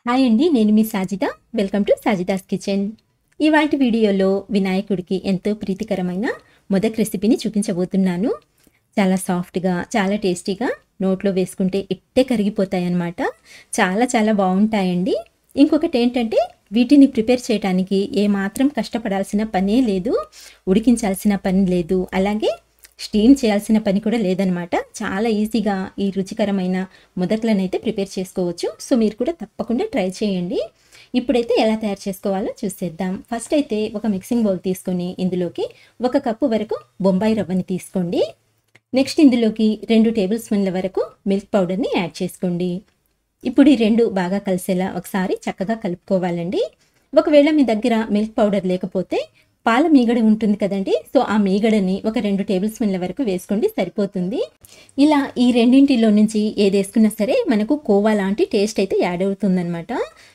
Hi అండి, నేను మీ Sajida. Welcome to Sajida's kitchen. ఇవాల్టి వీడియోలో వినాయకుడికి ఎంతో ప్రీతికరమైన మొదక్ రెసిపీని చూపించబోతున్నాను. చాలా సాఫ్ట్గా, చాలా టేస్టీగా, నోట్లో వేసుకుంటే ఇట్టే కరిగిపోతాయన్నమాట. చాలా చాలా బాగుంటాయండి. ఇంకొకటి ఏంటంటే వీటిని ప్రిపేర్ చేయడానికి ఏమాత్రం కష్టపడాల్సిన పనే లేదు, ఉడికించాల్సిన పని లేదు, అలాగే స్టీమ్ చేయాల్సిన పని కూడా లేదనమాట. చాలా ఈజీగా ఈ రుచికరమైన మొదట్లను అయితే ప్రిపేర్ చేసుకోవచ్చు. సో మీరు కూడా తప్పకుండా ట్రై చేయండి. ఇప్పుడైతే ఎలా తయారు చేసుకోవాలో చూసేద్దాం. ఫస్ట్ అయితే ఒక మిక్సింగ్ బౌల్ తీసుకొని ఇందులోకి 1 కప్పు వరకు బొంబాయి రవ్వని తీసుకోండి. నెక్స్ట్ ఇందులోకి 2 టేబుల్ స్పూన్ల వరకు మిల్క్ పౌడర్ని యాడ్ చేసుకోండి. ఇప్పుడు ఈ రెండు బాగా కలిసేలా ఒకసారి చక్కగా కలుపుకోవాలండి. ఒకవేళ మీ దగ్గర మిల్క్ పౌడర్ లేకపోతే పాల మీగడ ఉంటుంది కదండి, సో ఆ మీగడని ఒక 2 టేబుల్ స్పూన్ల వరకు వేసుకోండి, సరిపోతుంది. ఇలా ఈ రెండింటిలో నుంచి ఏది వేసుకున్నా సరే మనకు కోవా లాంటి టేస్ట్ అయితే యాడ్ అవుతుందన్నమాట.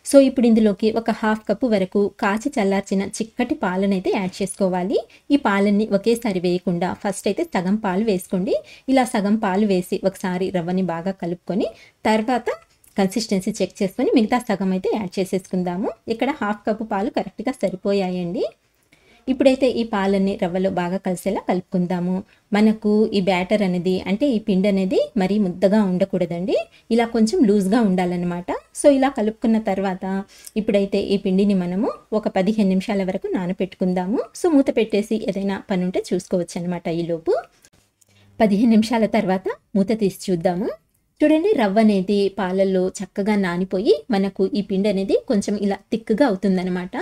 సో ఇప్పుడు ఇందులోకి ఒక 1/2 కప్పు వరకు కాచి చల్లార్చిన చిక్కటి పాలను అయితే యాడ్ చేసుకోవాలి. ఈ పాలన్నీ ఒకేసారి వేయకుండా ఫస్ట్ అయితే సగం పాలు వేసుకోండి. ఇలా సగం పాలు వేసి ఒకసారి రవ్వని బాగా కలుపుకొని తర్వాత కన్సిస్టెన్సీ చెక్ చేసుకొని మిగతా సగం అయితే యాడ్ చేసేసుకుందాము. ఇక్కడ 1/2 కప్పు పాలు కరెక్ట్గా సరిపోయాయండి. ఇప్పుడైతే ఈ పాలన్నీ రవ్వలో బాగా కలిసేలా కలుపుకుందాము. మనకు ఈ బ్యాటర్ అనేది, అంటే ఈ పిండి అనేది మరీ ముద్దగా ఉండకూడదండి, ఇలా కొంచెం లూజ్గా ఉండాలన్నమాట. సో ఇలా కలుపుకున్న తర్వాత ఇప్పుడైతే ఈ పిండిని మనము ఒక 15 నిమిషాల వరకు నానపెట్టుకుందాము. సో మూత పెట్టేసి ఏదైనా పని ఉంటే చూసుకోవచ్చు అనమాట. ఈలోపు 15 నిమిషాల తర్వాత మూత తీసి చూద్దాము. చూడండి, రవ్వ అనేది పాలల్లో చక్కగా నానిపోయి మనకు ఈ పిండి అనేది కొంచెం ఇలా థిక్గా అవుతుందనమాట.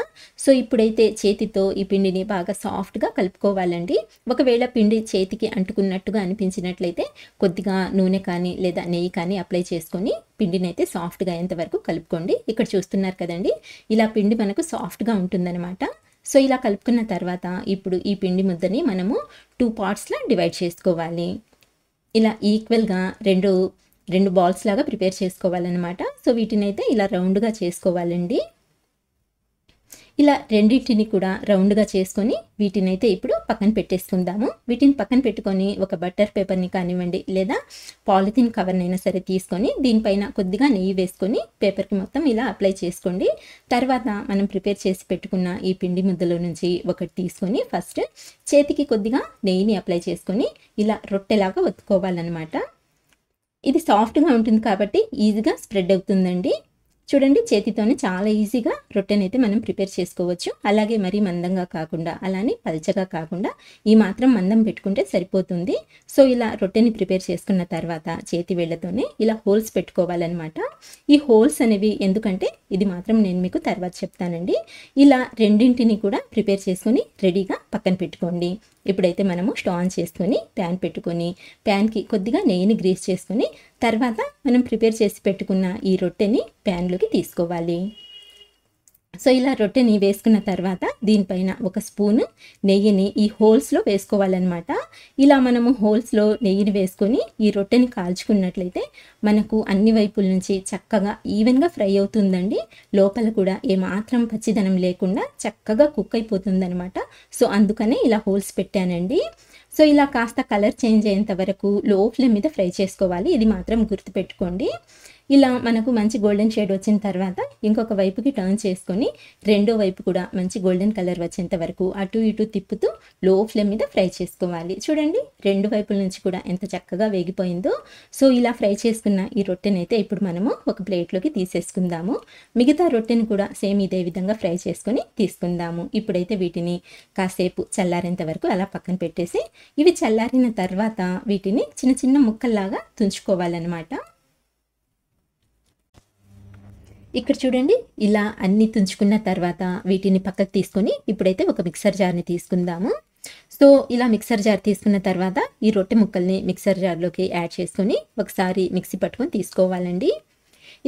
సో ఇప్పుడైతే చేతితో ఈ పిండిని బాగా సాఫ్ట్గా కలుపుకోవాలండి. ఒకవేళ పిండి చేతికి అంటుకున్నట్టుగా అనిపించినట్లయితే కొద్దిగా నూనె కానీ లేదా నెయ్యి కానీ అప్లై చేసుకొని పిండిని అయితే సాఫ్ట్గా అయ్యేంతవరకు కలుపుకోండి. ఇక్కడ చూస్తున్నారు కదండి, ఇలా పిండి మనకు సాఫ్ట్గా ఉంటుందన్నమాట. సో ఇలా కలుపుకున్న తర్వాత ఇప్పుడు ఈ పిండి ముద్దని మనము 2 పార్ట్స్లా డివైడ్ చేసుకోవాలి. ఇలా ఈక్వల్గా రెండు బాల్స్ లాగా ప్రిపేర్ చేసుకోవాలన్నమాట. సో వీటిని అయితే ఇలా రౌండ్గా చేసుకోవాలండి. ఇలా రెండింటిని కూడా రౌండ్గా చేసుకొని వీటిని అయితే ఇప్పుడు పక్కన పెట్టేసుకుందాము. వీటిని పక్కన పెట్టుకొని ఒక బటర్ పేపర్ని కానివ్వండి లేదా పాలిథిన్ కవర్నైనా సరే తీసుకొని దీనిపైన కొద్దిగా నెయ్యి వేసుకొని పేపర్కి మొత్తం ఇలా అప్లై చేసుకోండి. తర్వాత మనం ప్రిపేర్ చేసి పెట్టుకున్న ఈ పిండి ముద్దలో నుంచి ఒకటి తీసుకొని ఫస్ట్ చేతికి కొద్దిగా నెయ్యిని అప్లై చేసుకొని ఇలా రొట్టెలాగా ఒత్తుకోవాలన్నమాట. ఇది సాఫ్ట్గా ఉంటుంది కాబట్టి ఈజీగా స్ప్రెడ్ అవుతుందండి. చూడండి, చేతితోనే చాలా ఈజీగా రొట్టెనైతే మనం ప్రిపేర్ చేసుకోవచ్చు. అలాగే మరీ మందంగా కాకుండా, అలానే పల్చగా కాకుండా ఈ మాత్రం మందం పెట్టుకుంటే సరిపోతుంది. సో ఇలా రొట్టెని ప్రిపేర్ చేసుకున్న తర్వాత చేతి వేళ్ళతోనే ఇలా హోల్స్ పెట్టుకోవాలన్నమాట. ఈ హోల్స్ అనేవి ఎందుకంటే ఇది మాత్రం నేను మీకు తర్వాత చెప్తానండి. ఇలా రెండింటిని కూడా ప్రిపేర్ చేసుకొని రెడీగా పక్కన పెట్టుకోండి. ఇప్పుడైతే మనము స్టవ్ ఆన్ చేసుకొని ప్యాన్ పెట్టుకొని ప్యాన్కి కొద్దిగా నెయ్యిని గ్రీస్ చేసుకొని తర్వాత మనం ప్రిపేర్ చేసి పెట్టుకున్న ఈ రొట్టెని ప్యాన్లోకి తీసుకోవాలి. సో ఇలా రొట్టెని వేసుకున్న తర్వాత దీనిపైన ఒక స్పూను నెయ్యిని ఈ హోల్స్లో వేసుకోవాలన్నమాట. ఇలా మనము హోల్స్లో నెయ్యిని వేసుకొని ఈ రొట్టెని కాల్చుకున్నట్లయితే మనకు అన్ని వైపుల నుంచి చక్కగా ఈవెన్గా ఫ్రై అవుతుందండి. లోపల కూడా ఏమాత్రం పచ్చిదనం లేకుండా చక్కగా కుక్ అయిపోతుందన్నమాట. సో అందుకనే ఇలా హోల్స్ పెట్టానండి. సో ఇలా కాస్త కలర్ చేంజ్ అయ్యేంత వరకు లో ఫ్లేమ్ మీద ఫ్రై చేసుకోవాలి. ఇది మాత్రం గుర్తుపెట్టుకోండి. ఇలా మనకు మంచి గోల్డెన్ షేడ్ వచ్చిన తర్వాత ఇంకొక వైపుకి టర్న్ చేసుకొని రెండో వైపు కూడా మంచి గోల్డెన్ కలర్ వచ్చేంత వరకు అటు ఇటు తిప్పుతూ లో ఫ్లేమ్ మీద ఫ్రై చేసుకోవాలి. చూడండి, రెండు వైపుల నుంచి కూడా ఎంత చక్కగా వేగిపోయిందో. సో ఇలా ఫ్రై చేసుకున్న ఈ రొట్టెనైతే ఇప్పుడు మనము ఒక ప్లేట్లోకి తీసేసుకుందాము. మిగతా రొట్టెని కూడా సేమ్ ఇదే విధంగా ఫ్రై చేసుకొని తీసుకుందాము. ఇప్పుడైతే వీటిని కాసేపు చల్లారేంత వరకు అలా పక్కన పెట్టేసి ఇవి చల్లారిన తర్వాత వీటిని చిన్న చిన్న ముక్కల్లాగా తుంచుకోవాలన్నమాట. ఇక్కడ చూడండి, ఇలా అన్ని తుంచుకున్న తర్వాత వీటిని పక్కకు తీసుకొని ఇప్పుడైతే ఒక మిక్సర్ జార్ని తీసుకుందాము. సో ఇలా మిక్సర్ జార్ తీసుకున్న తర్వాత ఈ రొట్టె ముక్కల్ని మిక్సర్ జార్లోకి యాడ్ చేసుకొని ఒకసారి మిక్సీ పట్టుకొని తీసుకోవాలండి.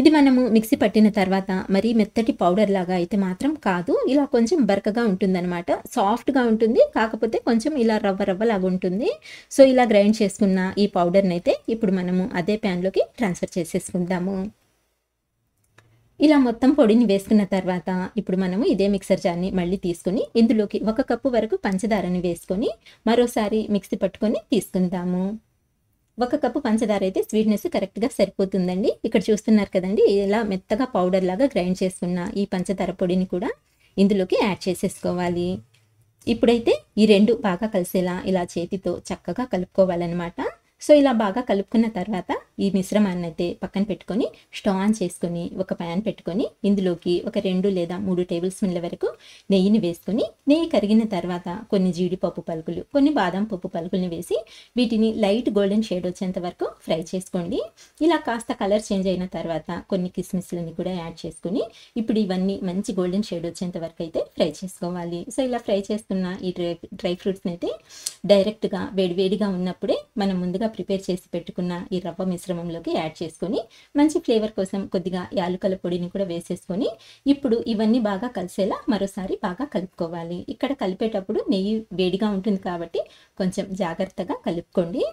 ఇది మనము మిక్సీ పట్టిన తర్వాత మరీ మెత్తటి పౌడర్ లాగా అయితే మాత్రం కాదు, ఇలా కొంచెం బరకగా ఉంటుందన్నమాట. సాఫ్ట్గా ఉంటుంది, కాకపోతే కొంచెం ఇలా రవ్వ లాగా ఉంటుంది. సో ఇలా గ్రైండ్ చేసుకున్న ఈ పౌడర్ని అయితే ఇప్పుడు మనము అదే ప్యాన్లోకి ట్రాన్స్ఫర్ చేసేసుకుందాము. ఇలా మొత్తం పొడిని వేసుకున్న తర్వాత ఇప్పుడు మనము ఇదే మిక్సర్ జార్ని మళ్ళీ తీసుకొని ఇందులోకి 1 కప్పు వరకు పంచదారని వేసుకొని మరోసారి మిక్సీ పట్టుకొని తీసుకుందాము. 1 కప్పు పంచదార అయితే స్వీట్‌నెస్ కరెక్ట్‌గా సరిపోతుందండి. ఇక్కడ చూస్తున్నారు కదండీ! ఇలా మెత్తగా పౌడర్ లాగా గ్రైండ్ చేసుకున్న ఈ పంచదార పొడిని కూడా ఇందులోకి యాడ్ చేసేసుకోవాలి. ఇప్పుడైతే ఈ 2 బాగా కలిసేలా ఇలా చేతితో చక్కగా కలుపుకోవాలనమాట. సో, ఇలా బాగా కలుపుకున్న తర్వాత ఈ మిశ్రమాన్నయితే పక్కన పెట్టుకొని స్టవ్ ఆన్ చేసుకొని ఒక ప్యాన్ పెట్టుకొని ఇందులోకి ఒక 2 లేదా 3 టేబుల్ స్పూన్ల వరకు నెయ్యిని వేసుకొని, నెయ్యి కరిగిన తర్వాత కొన్ని జీడిపప్పు పలుకులు, కొన్ని బాదం పప్పు పలుకుల్ని వేసి వీటిని లైట్ గోల్డెన్ షేడ్ వచ్చేంత వరకు ఫ్రై చేసుకోండి. ఇలా కాస్త కలర్ చేంజ్ అయిన తర్వాత కొన్ని కిస్మిస్‌లని కూడా యాడ్ చేసుకొని ఇప్పుడు ఇవన్నీ మంచి గోల్డెన్ షేడ్ వచ్చేంత వరకు అయితే ఫ్రై చేసుకోవాలి. సో, ఇలా ఫ్రై చేసుకున్న ఈ డ్రై ఫ్రూట్స్‌ని అయితే డైరెక్ట్‌గా వేడివేడిగా ఉన్నప్పుడే మనం ముందుగా ప్రిపేర్ చేసి పెట్టుకున్న ఈ రవ్వ మిశ్రమంలోకి యాడ్ చేసుకొని మంచి ఫ్లేవర్ కోసం కొద్దిగా యాలుకల పొడిని కూడా వేసేసుకొని ఇప్పుడు ఇవన్నీ బాగా కలిసేలా మరోసారి బాగా కలుపుకోవాలి. ఇక్కడ కలిపేటప్పుడు నెయ్యి వేడిగా ఉంటుంది కాబట్టి కొంచెం జాగ్రత్తగా కలుపుకోండి.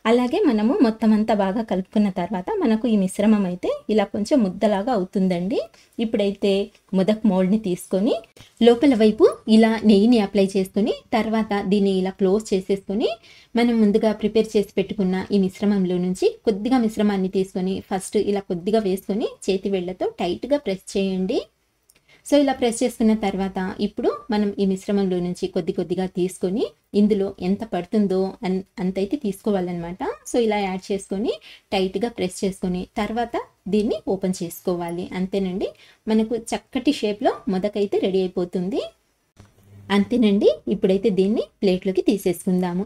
అలాగే మనము మొత్తం అంతా బాగా కలుపుకున్న తర్వాత మనకు ఈ మిశ్రమం అయితే ఇలా కొంచెం ముద్దలాగా అవుతుందండి. ఇప్పుడైతే మొదక్ మోల్డ్‌ని తీసుకొని లోపల వైపు ఇలా నెయ్యిని అప్లై చేసుకొని తర్వాత దీన్ని ఇలా క్లోజ్ చేసేసుకొని మనం ముందుగా ప్రిపేర్ చేసి పెట్టుకున్న ఈ మిశ్రమంలో నుంచి కొద్దిగా మిశ్రమాన్ని తీసుకొని ఫస్ట్ ఇలా కొద్దిగా వేసుకొని చేతి వేళ్ళతో టైట్‌గా ప్రెస్ చేయండి. సో, ఇలా ప్రెస్ చేసుకున్న తర్వాత ఇప్పుడు మనం ఈ మిశ్రమంలో నుంచి కొద్దిగా తీసుకొని ఇందులో ఎంత పడుతుందో అంతైతే తీసుకోవాలన్నమాట. సో, ఇలా యాడ్ చేసుకొని టైట్‌గా ప్రెస్ చేసుకొని తర్వాత దీన్ని ఓపెన్ చేసుకోవాలి. అంతేనండి. మనకు చక్కటి షేప్‌లో మొదకైతే రెడీ అయిపోతుంది. అంతేనండి. ఇప్పుడైతే దీన్ని ప్లేట్‌లోకి తీసేసుకుందాము.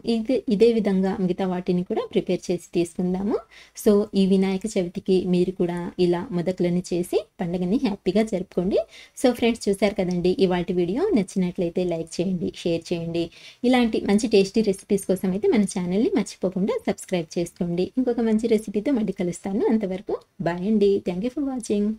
ఇదే విధంగా మిగతా వాటిని కూడా ప్రిపేర్ చేసి తీసుకుందాము. సో, ఈ వినాయక చవితికి మీరు కూడా ఇలా మొదకులను చేసి పండుగని హ్యాపీగా జరుపుకోండి. సో, ఫ్రెండ్స్ చూశారు కదండీ! ఇవాల్టి వీడియో నచ్చినట్లయితే లైక్ చేయండి, షేర్ చేయండి. ఇలాంటి మంచి టేస్టీ రెసిపీస్ కోసం అయితే మన ఛానల్‌ని మర్చిపోకుండా సబ్స్క్రైబ్ చేసుకోండి. ఇంకొక మంచి రెసిపీతో మళ్ళీ కలుస్తాను. అంతవరకు బాయ్ అండి. Thank you for watching.